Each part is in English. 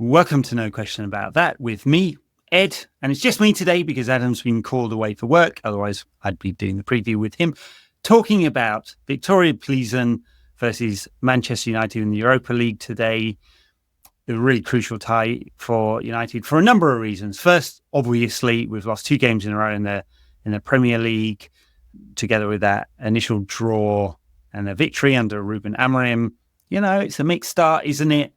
Welcome to No Question About That with me, Ed. And it's just me today because Adam's been called away for work. Otherwise, I'd be doing the preview with him, talking about Viktoria Plzeň versus Manchester United in the Europa League today. A really crucial tie for United for a number of reasons. First, obviously, we've lost 2 games in a row in the Premier League, together with that initial draw and a victory under Ruben Amorim. You know, it's a mixed start, isn't it?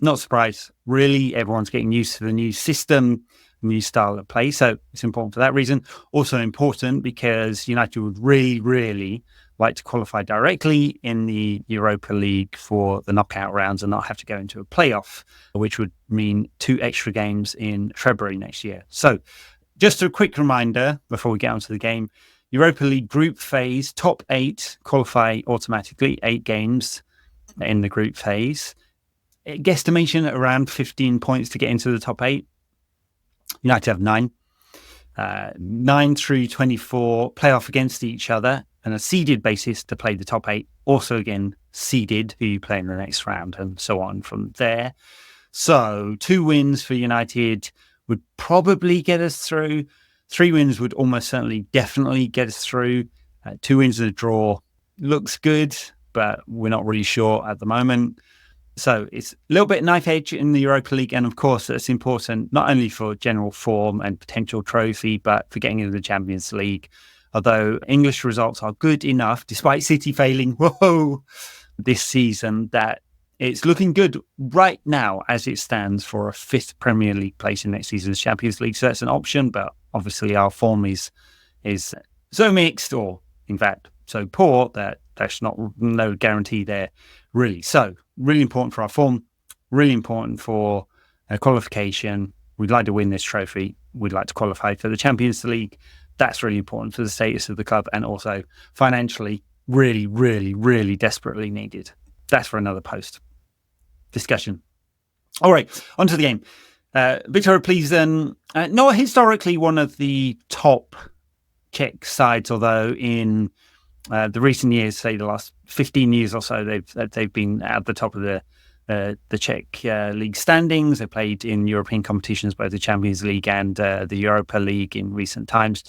Not surprised, really. Everyone's getting used to the new system, new style of play. So it's important for that reason. Also important because United would really, really like to qualify directly in the Europa League for the knockout rounds and not have to go into a playoff, which would mean 2 extra games in February next year. So just a quick reminder before we get onto the game, Europa League group phase, top 8 qualify automatically, 8 games in the group phase. Guesstimation at around 15 points to get into the top 8. United have 9. 9 through 24 play off against each other on a seeded basis to play the top 8. Also, again, seeded who you play in the next round and so on from there. So 2 wins for United would probably get us through. 3 wins would almost certainly definitely get us through. 2 wins and a draw looks good, but we're not really sure at the moment. So it's a little bit knife edge in the Europa League. And of course, that's important not only for general form and potential trophy, but for getting into the Champions League. Although English results are good enough, despite City failing, this season, that it's looking good right now as it stands for a 5th Premier League place in next season's Champions League. So that's an option, but obviously our form is so mixed, or in fact, so poor that there's no guarantee there, really. So really important for our form, really important for qualification. We'd like to win this trophy. We'd like to qualify for the Champions League. That's really important for the status of the club, and also financially really, really, really desperately needed. That's for another post discussion. All right, on to the game. Viktoria Plzeň, not historically one of the top Czech sides, although in the recent years, say the last 15 years or so, they've been at the top of the Czech league standings. They played in European competitions, both the Champions League and the Europa League in recent times.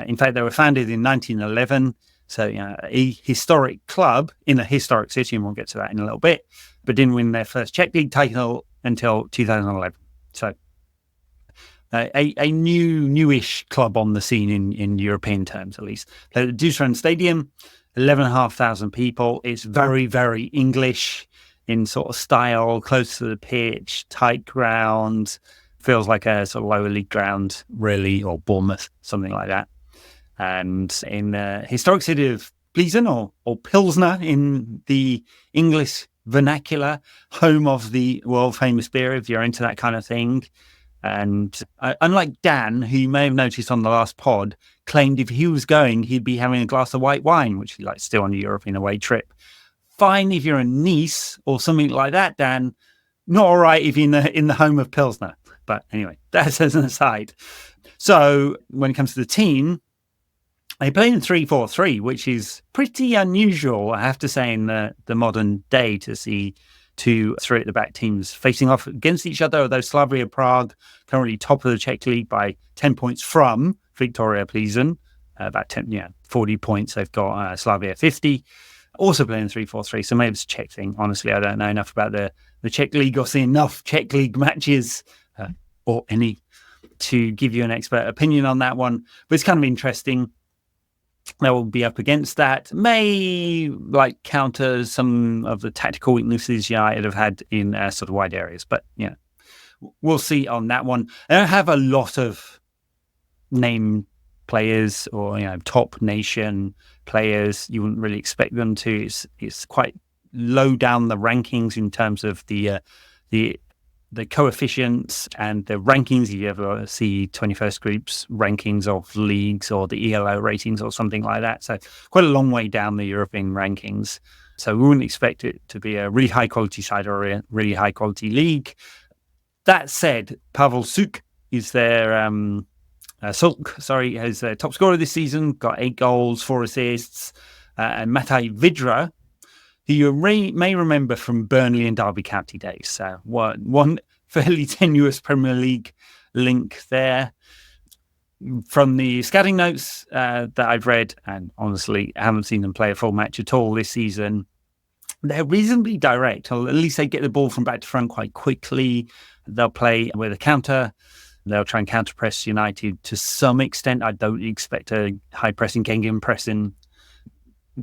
In fact, they were founded in 1911, so a historic club in a historic city, and we'll get to that in a little bit, but didn't win their first Czech league title until 2011. So a newish club on the scene in European terms, at least. The Dusran Stadium, 11,500 people. It's very, very English in sort of style, close to the pitch, tight ground. Feels like a sort of lower league ground, really, or Bournemouth, something like that. And in the historic city of Plzen, or Pilsner in the English vernacular, home of the world-famous beer, if you're into that kind of thing. And unlike Dan, who you may have noticed on the last pod, claimed if he was going, he'd be having a glass of white wine, which he likes to do on a European away trip. Fine if you're in Nice or something like that, Dan. Not all right if you're in the home of Pilsner. But anyway, that's as an aside. So when it comes to the team, they play in 3-4-3, which is pretty unusual, I have to say, in the modern day, to see 2 3 at the back teams facing off against each other. Although Slavia Prague currently top of the Czech league by 10 points from Viktoria Plzeň, about 40 points. They've got Slavia 50. Also playing 3-4-3, so maybe it's a Czech thing. Honestly, I don't know enough about the Czech league or see enough Czech league matches or any to give you an expert opinion on that one. But it's kind of interesting. They will be up against that. May counter some of the tactical weaknesses United have had in sort of wide areas. But we'll see on that one. I don't have a lot of name players or top nation players. You wouldn't really expect them to. It's quite low down the rankings in terms of the coefficients and the rankings. If you ever see 21st Group's rankings of leagues or the ELO ratings or something like that. So quite a long way down the European rankings. So we wouldn't expect it to be a really high quality side or a really high quality league. That said, Pavel Suk is their is their top scorer this season, got 8 goals, 4 assists, and Mataj Vidra, who you may remember from Burnley and Derby County days. So one fairly tenuous Premier League link there. From the scouting notes that I've read, and honestly, I haven't seen them play a full match at all this season, they're reasonably direct, or at least they get the ball from back to front quite quickly. They'll play with a counter. They'll try and counter-press United to some extent. I don't expect a high-pressing, gegenpressing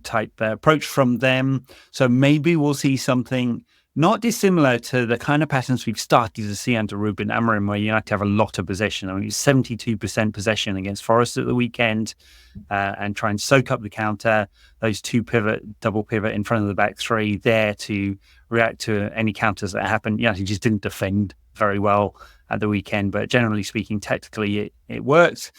type approach from them. So maybe we'll see something not dissimilar to the kind of patterns we've started to see under Ruben Amorim, where United have a lot of possession. I mean, 72% possession against Forest at the weekend, and try and soak up the counter. Those double pivot in front of the back three there to react to any counters that happen. United just didn't defend very well at the weekend, but generally speaking, tactically, it worked.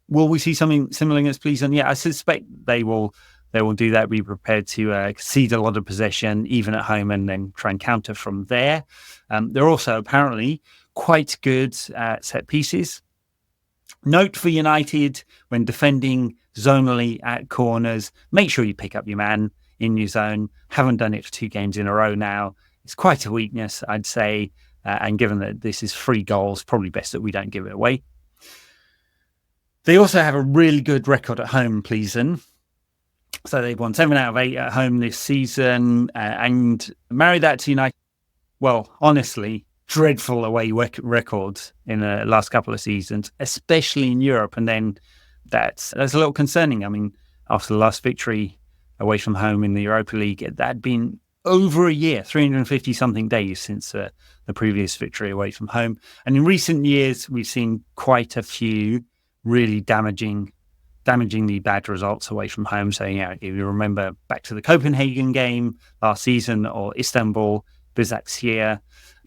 Will we see something similar against Plzen? Yeah, I suspect they will. They will do that, be prepared to cede a lot of possession, even at home, and then try and counter from there. They're also apparently quite good at set pieces. Note for United, when defending zonally at corners, make sure you pick up your man in your zone. Haven't done it for 2 games in a row now. It's quite a weakness, I'd say. And given that this is 3 goals, probably best that we don't give it away. They also have a really good record at home, Plzen. So they've won 7 out of 8 at home this season, and marry that to United. Well, honestly, dreadful away records in the last couple of seasons, especially in Europe. And then that's a little concerning. I mean, after the last victory away from home in the Europa League, that had been over a year, 350 something days since the previous victory away from home. And in recent years, we've seen quite a few really damagingly bad results away from home. So, if you remember back to the Copenhagen game last season, or Istanbul, Başakşehir,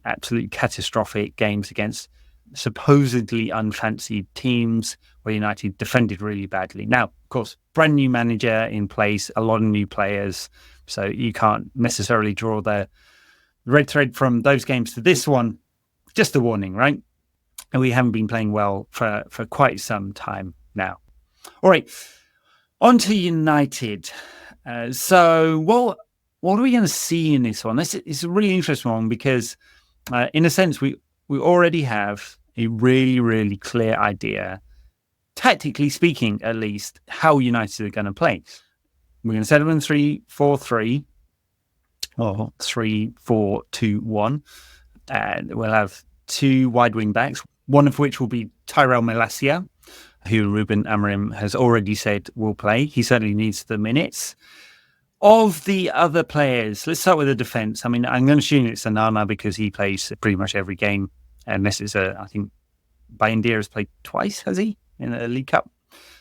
absolutely catastrophic games against supposedly unfancied teams where United defended really badly. Now, of course, brand new manager in place, a lot of new players, so you can't necessarily draw the red thread from those games to this one. Just a warning, right? And we haven't been playing well for quite some time now. All right, on to United. So what are we going to see in this one? It's a really interesting one because, in a sense, we already have a really, really clear idea, tactically speaking, at least, how United are going to play. We're going to set them in 3-4-3 or 3-4-2-1. And we'll have 2 wide wing backs, one of which will be Tyrell Malacia, who Ruben Amorim has already said will play. He certainly needs the minutes. Of the other players, let's start with the defence. I mean, I'm going to assume it's Onana because he plays pretty much every game, unless it's I think Bayindir has played twice, has he, in the League Cup?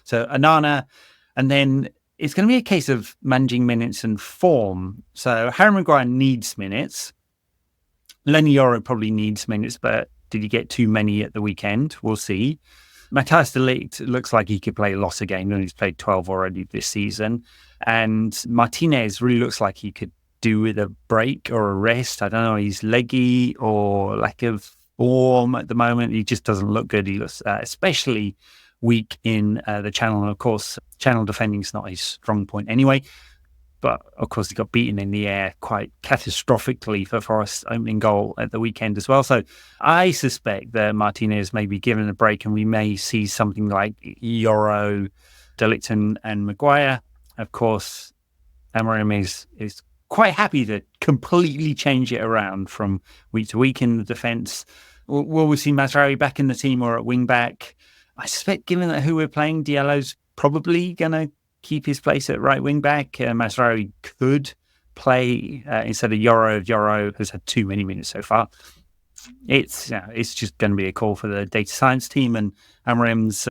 So Onana, and then it's going to be a case of managing minutes and form. So Harry Maguire needs minutes. Lenny Yoro probably needs minutes, but did he get too many at the weekend? We'll see. Matthijs de Ligt looks like he could play a lot of games, and he's played 12 already this season. And Martinez really looks like he could do with a break or a rest. I don't know, he's leggy or lack of form at the moment. He just doesn't look good. He looks especially weak in the channel. And of course, channel defending is not his strong point anyway. But of course, he got beaten in the air quite catastrophically for Forest's opening goal at the weekend as well. So I suspect that Martinez may be given a break, and we may see something like Yoro, de Ligt and Maguire. Of course, Amorim is quite happy to completely change it around from week to week in the defence. Will we see Mazraoui back in the team or at wing back? I suspect, given that who we're playing, Diallo's probably going to keep his place at right wing back. Mazraoui could play instead of Yoro. Yoro has had too many minutes so far. It's just going to be a call for the data science team and Amorim's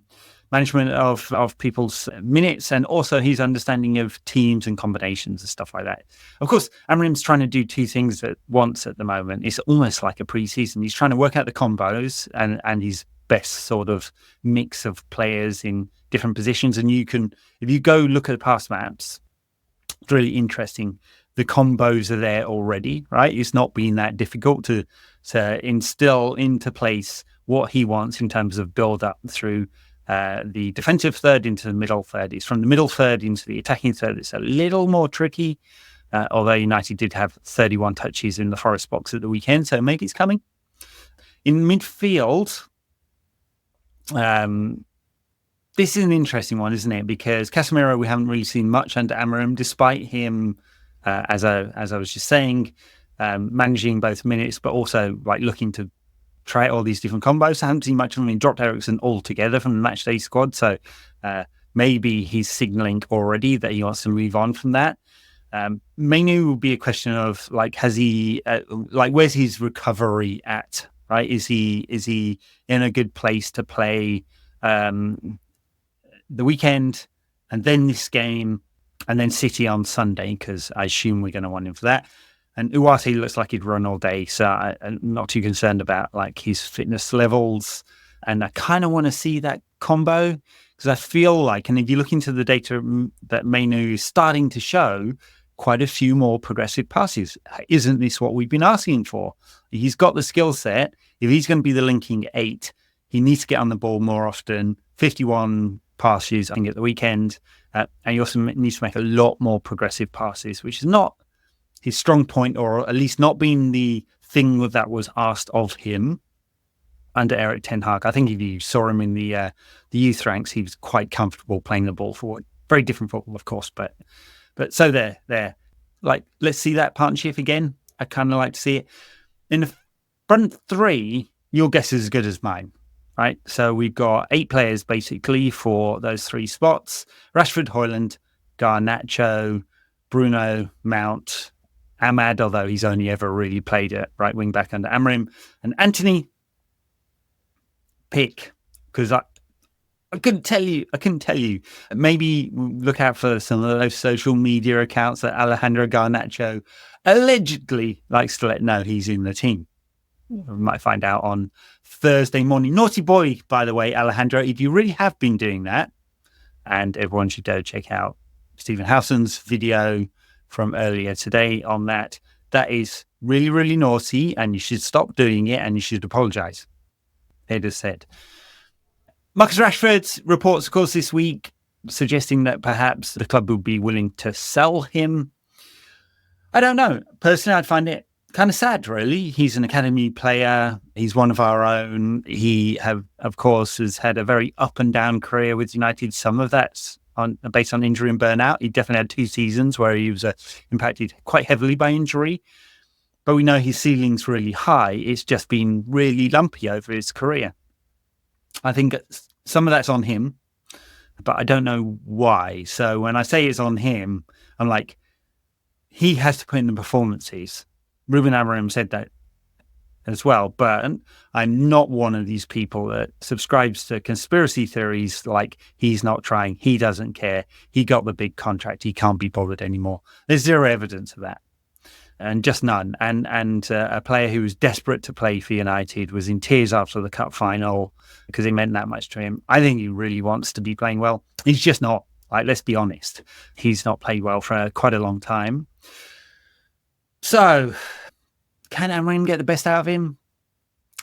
management of people's minutes, and also his understanding of teams and combinations and stuff like that. Of course, Amorim's trying to do 2 things at once at the moment. It's almost like a pre-season. He's trying to work out the combos and his best sort of mix of players in different positions. And you can, if you go look at the past maps, it's really interesting. The combos are there already, right? It's not been that difficult to instill into place what he wants in terms of build up through the defensive third into the middle third. It's from the middle third into the attacking third. It's a little more tricky, although United did have 31 touches in the Forest box at the weekend, so maybe it's coming. In midfield, this is an interesting one, isn't it? Because Casemiro, we haven't really seen much under Amorim, despite him, as I was just saying, managing both minutes, but also like looking to try all these different combos. I haven't seen much of him. He dropped Eriksen altogether from the matchday squad, so maybe he's signalling already that he wants to move on from that. Mainly will be a question of like, has he where's his recovery at? Right? Is he in a good place to play the weekend and then this game and then City on Sunday? Because I assume we're going to want him for that. And Uwate looks like he'd run all day, so I'm not too concerned about like his fitness levels. And I kind of want to see that combo because I feel like, and if you look into the data that Mainu is starting to show, quite a few more progressive passes. Isn't this what we've been asking for? He's got the skill set. If he's going to be the linking 8, he needs to get on the ball more often. 51 passes, I think, at the weekend. And he also needs to make a lot more progressive passes, which is not his strong point, or at least not being the thing that was asked of him under Erik ten Hag. I think if you saw him in the youth ranks, he was quite comfortable playing the ball forward. Very different football, of course, but so there. Like, let's see that partnership again. I kind of like to see it. In the front three, your guess is as good as mine, right? So we've got 8 players basically for those 3 spots: Rashford, Højlund, Garnacho, Bruno, Mount, Ahmad, although he's only ever really played at right wing back under Amorim, and Anthony. Pick, because I couldn't tell you. Maybe look out for some of those social media accounts that Alejandro Garnacho allegedly likes to let know he's in the team. We might find out on Thursday morning. Naughty boy, by the way, Alejandro, if you really have been doing that, and everyone should go check out Stephen Howson's video from earlier today on that. That is really, really naughty, and you should stop doing it, and you should apologise. It is said. Marcus Rashford reports, of course, this week suggesting that perhaps the club would be willing to sell him. I don't know. Personally, I'd find it kind of sad, really. He's an academy player. He's one of our own. He, of course, has had a very up and down career with United. Some of that's based on injury and burnout. He definitely had 2 seasons where he was impacted quite heavily by injury. But we know his ceiling's really high. It's just been really lumpy over his career. I think some of that's on him, but I don't know why. So when I say it's on him, I'm like, he has to put in the performances. Ruben Amorim said that as well, but I'm not one of these people that subscribes to conspiracy theories like he's not trying, he doesn't care, he got the big contract, he can't be bothered anymore. There's zero evidence of that. And just none. And a player who was desperate to play for United was in tears after the cup final because it meant that much to him. I think he really wants to be playing well. He's just not. Like, let's be honest. He's not played well for quite a long time. So, can Amorim get the best out of him?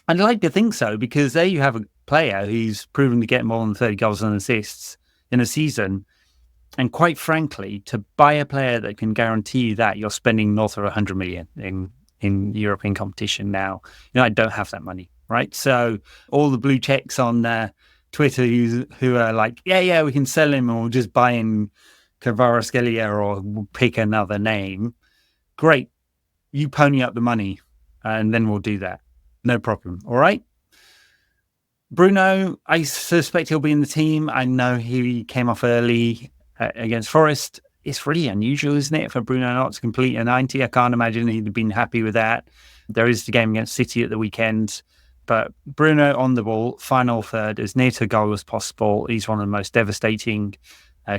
I'd like to think so, because there you have a player who's proven to get more than 30 goals and assists in a season. And quite frankly, to buy a player that can guarantee you that, you're spending north of 100 million in European competition now. I don't have that money, right? So all the blue checks on Twitter who are like, yeah, we can sell him, or we'll just buy him Kvaratskhelia, or we'll pick another name. Great. You pony up the money and then we'll do that. No problem. All right. Bruno, I suspect he'll be in the team. I know he came off early against Forest. It's really unusual, isn't it, for Bruno not to complete a 90? I can't imagine he'd have been happy with that. There is the game against City at the weekend, but Bruno on the ball, final third, as near to goal as possible. He's one of the most devastating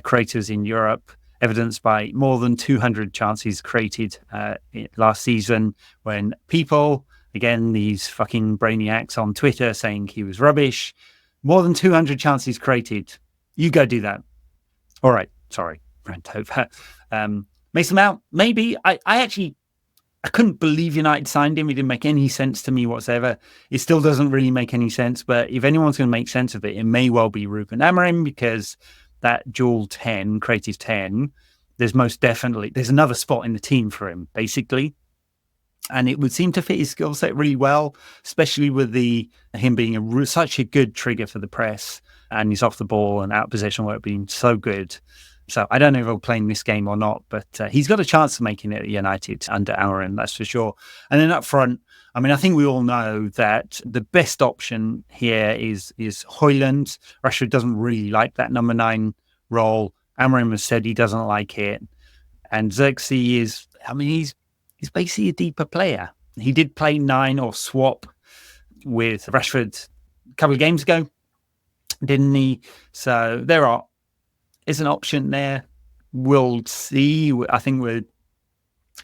creators in Europe, evidenced by more than 200 chances created last season, when people, again, these fucking brainiacs on Twitter saying he was rubbish, more than 200 chances created. You go do that. All right, sorry, rant over. Mason Mount, maybe. I couldn't believe United signed him. It didn't make any sense to me whatsoever. It still doesn't really make any sense, but if anyone's going to make sense of it, it may well be Ruben Amorim, because that dual 10, creative 10, there's another spot in the team for him, basically. And it would seem to fit his skill set really well, especially with him being such a good trigger for the press, and he's off the ball and out possession work being so good. So I don't know if he'll play in this game or not, but he's got a chance of making it at United under Amorim, that's for sure. And then up front, I mean, I think we all know that the best option here is Højlund. Rashford doesn't really like that number 9 role. Amorim has said he doesn't like it. And Xerxes is, I mean, he's basically a deeper player. He did play 9 or swap with Rashford a couple of games ago, didn't he? So there is an option there. We'll see. I think we're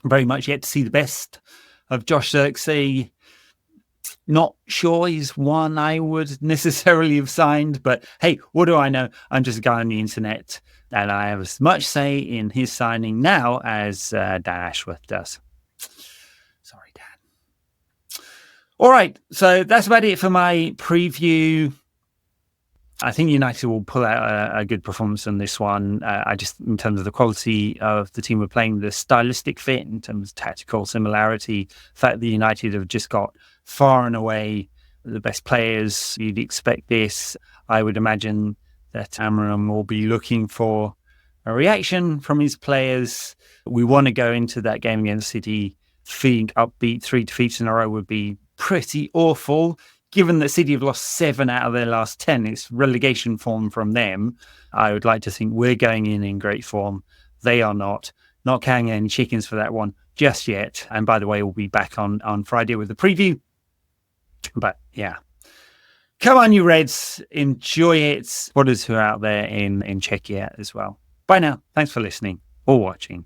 very much yet to see the best of Josh Xerxes. Not sure he's one I would necessarily have signed, but hey, what do I know? I'm just a guy on the internet, and I have as much say in his signing now as Dan Ashworth does. Sorry, Dan. All right, so that's about it for my preview. I think United will pull out a good performance on this one. I just, in terms of the quality of the team we're playing, the stylistic fit, in terms of tactical similarity, the fact that United have just got far and away the best players, you'd expect this. I would imagine that Amorim will be looking for a reaction from his players. We want to go into that game against City feeling upbeat. 3 defeats in a row would be pretty awful. Given that City have lost 7 out of their last 10, it's relegation form from them. I would like to think we're going in great form. They are not. Not counting any chickens for that one just yet. And by the way, we'll be back on Friday with the preview. But yeah, come on, you Reds. Enjoy it. Supporters who are out there in Czechia as well. Bye now. Thanks for listening or watching.